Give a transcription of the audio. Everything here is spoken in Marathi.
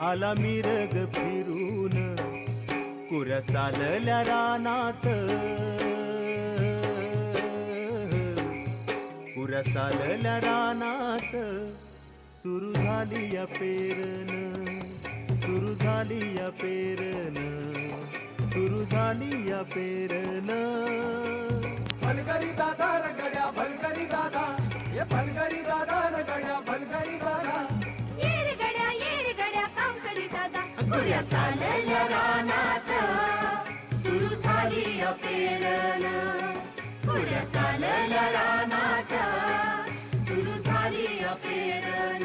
आला मिरग फिरून कुऱ्या चालल्या रानात, कुऱ्या चालल्या रानात, सुरू झाली या पेरन, सुरू झाली या पेरन, सुरू झाली या पेरन. भलकरी दादा रगड्या भलकरी दादा, ये भलकरी दादा रगड्या भलकरी दादा, ये रे गड्या काम करी दादा. कुऱ्या चालल्या रानात, सुरू झाली या पेरन, कुऱ्या चालल्या रानात, सुरू झाली या पेरन.